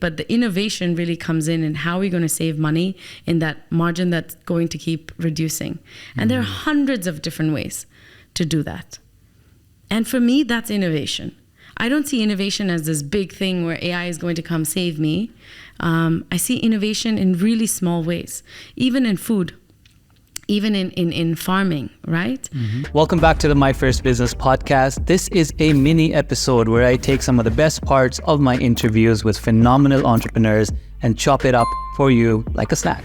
but the innovation really comes in how we're going to save money in that margin that's going to keep reducing. And there are hundreds of different ways to do that. And for me, that's innovation. I don't see innovation as this big thing where AI is going to come save me. I see innovation in really small ways, even in food, even in farming, right? Welcome back to the My First Business podcast. This is a mini episode where I take some of the best parts of my interviews with phenomenal entrepreneurs and chop it up for you like a snack.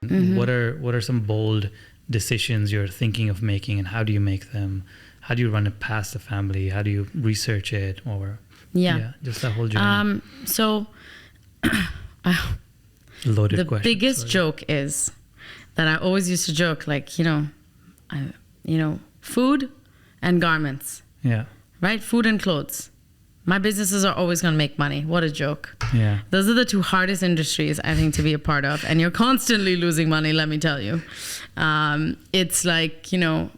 What are some bold decisions you're thinking of making, and how do you make them? How do you run it past the family? How do you research it? Or just that whole journey. Loaded the question. biggest joke is that I always used to joke, like, food and garments. Yeah. Right? Food and clothes. My businesses are always going to make money. What a joke. Yeah. Those are the two hardest industries, I think, to be a part of. And you're constantly losing money, let me tell you. It's like, I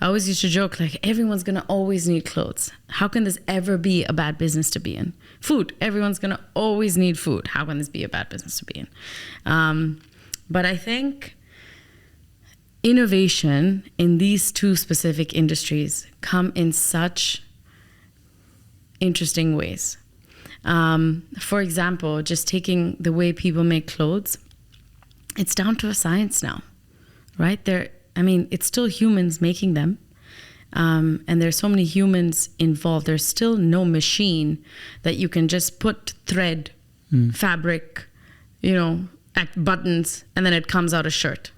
always used to joke, like, everyone's going to always need clothes. How can this ever be a bad business to be in? Food. Everyone's going to always need food. How can this be a bad business to be in? But I think innovation in these two specific industries come in such interesting ways. For example, just taking the way people make clothes, it's down to a science now, right? It's still humans making them. And there's so many humans involved. There's still no machine that you can just put thread, fabric, buttons, and then it comes out a shirt.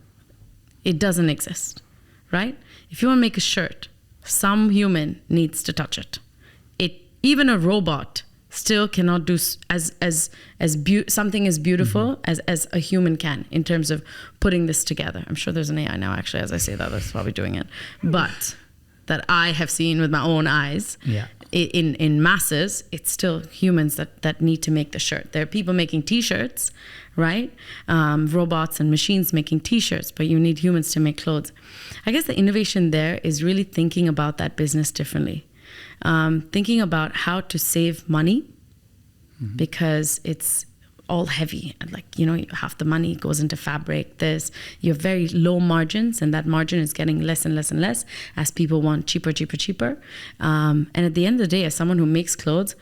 It doesn't exist, right? If you want to make a shirt, some human needs to touch it. Even a robot still cannot do something as beautiful as a human can in terms of putting this together. I'm sure there's an AI now, actually, as I say that, that's probably doing it. But that I have seen with my own eyes, in masses, it's still humans that need to make the shirt. There are people making T-shirts, right? Robots and machines making T-shirts, but you need humans to make clothes. I guess the innovation there is really thinking about that business differently. Thinking about how to save money, because it's all heavy, and half the money goes into fabric. You have very low margins, and that margin is getting less and less and less as people want cheaper. And at the end of the day, as someone who makes clothes,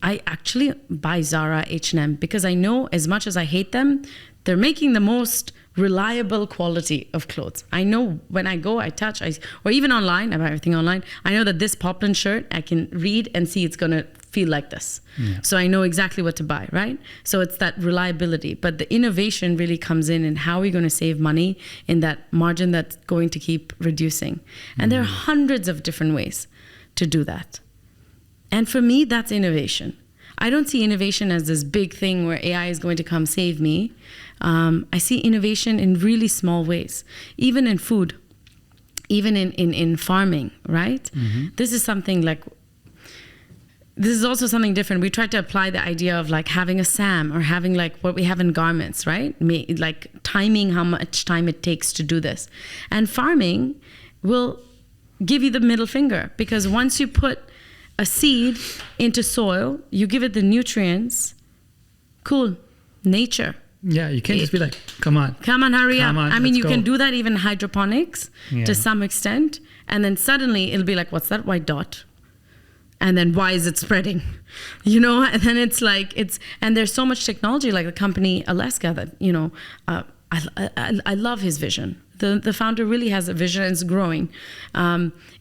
I actually buy Zara, H&M, because I know, as much as I hate them, they're making the most reliable quality of clothes. I know when I go, I touch, or even online, I buy everything online. I know that this poplin shirt, I can read and see it's going to feel like this. Yeah. So I know exactly what to buy, right? So it's that reliability. But the innovation really comes in how we're going to save money in that margin that's going to keep reducing. And there are hundreds of different ways to do that. And for me, that's innovation. I don't see innovation as this big thing where AI is going to come save me. I see innovation in really small ways, even in food, even in farming, right? This is also something different. We tried to apply the idea of like having a SAM or having like what we have in garments, right? Like timing how much time it takes to do this. And farming will give you the middle finger, because once you put a seed into soil, you give it the nutrients. Cool. Nature. Yeah, you can't just be like, come on, hurry up. I mean, you go. can do that even hydroponics to some extent. And then suddenly it'll be like, what's that white dot? And then why is it spreading? And then it's like, and there's so much technology, like the company Alaska that, I love his vision. The founder really has a vision, and it's growing.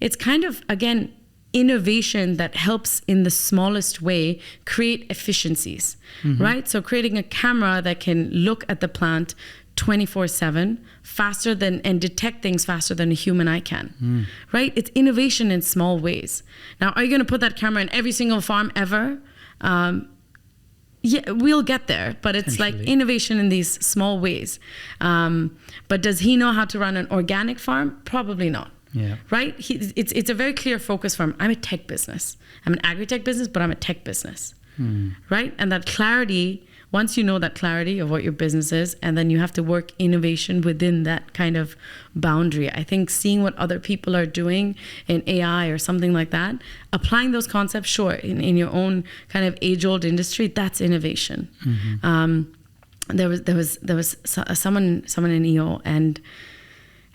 It's kind of, again, innovation that helps in the smallest way create efficiencies, right? So creating a camera that can look at the plant 24/7 faster and detect things faster than a human eye can, right? It's innovation in small ways. Now, are you going to put that camera in every single farm ever? Yeah, we'll get there, but it's like innovation in these small ways. But does he know how to run an organic farm? Probably not. Yeah. Right? It's a very clear focus for him. I'm a tech business. I'm an agri-tech business, but I'm a tech business. Right? And that clarity once you know that clarity of what your business is, and then you have to work innovation within that kind of boundary. I think seeing what other people are doing in AI or something like that, applying those concepts, sure, in your own kind of age-old industry, that's innovation. There was someone in EO and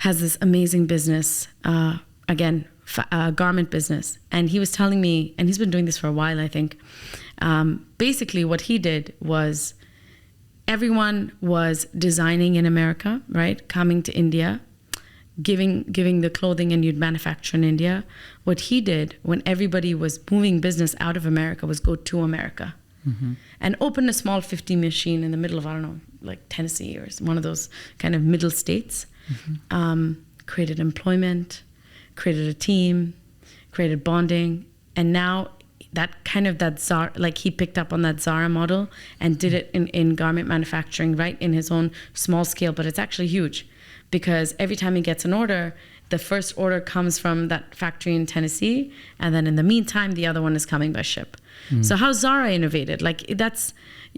has this amazing business, garment business, and he was telling me, and he's been doing this for a while, I think. Basically, what he did was everyone was designing in America, right? Coming to India, giving the clothing, and you'd manufacture in India. What he did when everybody was moving business out of America was go to America. And open a small 50 machine in the middle of, I don't know, like Tennessee or one of those kind of middle states. Created employment, created a team, created bonding, and now that Zara, like he picked up on that Zara model and did it in garment manufacturing, right, in his own small scale, but it's actually huge because every time he gets an order, the first order comes from that factory in Tennessee, and then in the meantime, the other one is coming by ship. So how Zara innovated, like that's,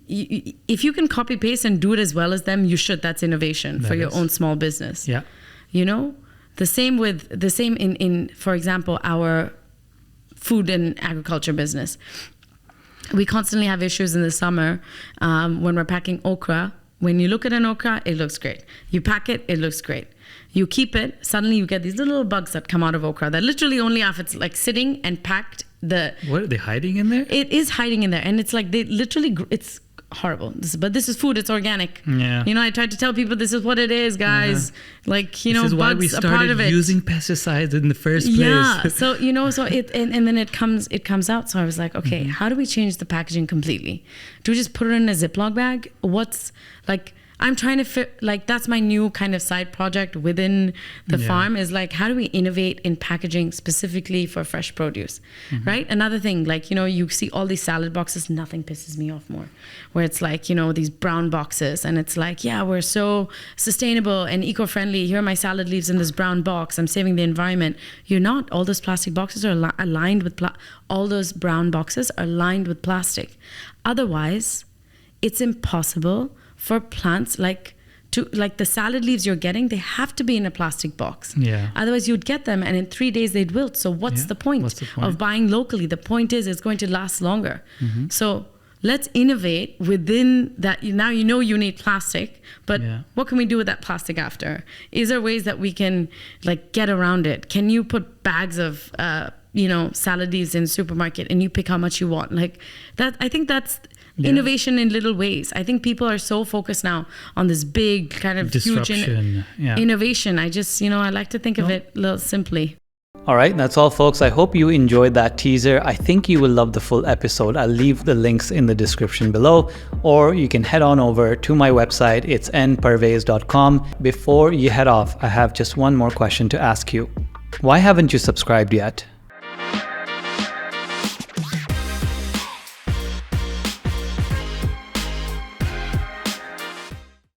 if you can copy paste and do it as well as them, you should. That's innovation for your own small business. Yeah. You know, the same in for example, our food and agriculture business. We constantly have issues in the summer when we're packing okra. When you look at an okra, it looks great. You pack it, it looks great. You keep it, suddenly you get these little bugs that come out of okra that literally only if it's like sitting and packed. What are they hiding in there? It is hiding in there, and it's like they literally, it's horrible. But this is food, it's organic. Yeah. You know, I tried to tell people this is what it is, guys. Like, you know, this is why we bugs are part of it. using pesticides in the first place. Yeah. So, you know, and then it comes out. So I was like, okay, how do we change the packaging completely? Do we just put it in a Ziploc bag? What's like, I'm trying to fit, like, that's my new kind of side project within the farm is like, how do we innovate in packaging specifically for fresh produce, right? Another thing, like, you know, you see all these salad boxes, nothing pisses me off more, where it's like, you know, these brown boxes, and it's like, yeah, we're so sustainable and eco-friendly. Here are my salad leaves in this brown box. I'm saving the environment. You're not. All those plastic boxes are aligned with, all those brown boxes are lined with plastic. Otherwise, it's impossible for plants like the salad leaves you're getting, they have to be in a plastic box. Yeah. Otherwise you'd get them and in 3 days they'd wilt. So what's the point of buying locally? The point is it's going to last longer. So let's innovate within that. Now you know you need plastic, but what can we do with that plastic after? Is there ways that we can like get around it? Can you put bags of salad leaves in supermarket and you pick how much you want? Like that, I think that's innovation in little ways. I think people are so focused now on this big kind of disruption, huge innovation. I just, I like to think of it a little simply. All right, that's all, folks. I hope you enjoyed that teaser. I think you will love the full episode. I'll leave the links in the description below, or you can head on over to my website. It's nparvez.com. Before you head off, I have just one more question to ask you. Why haven't you subscribed yet?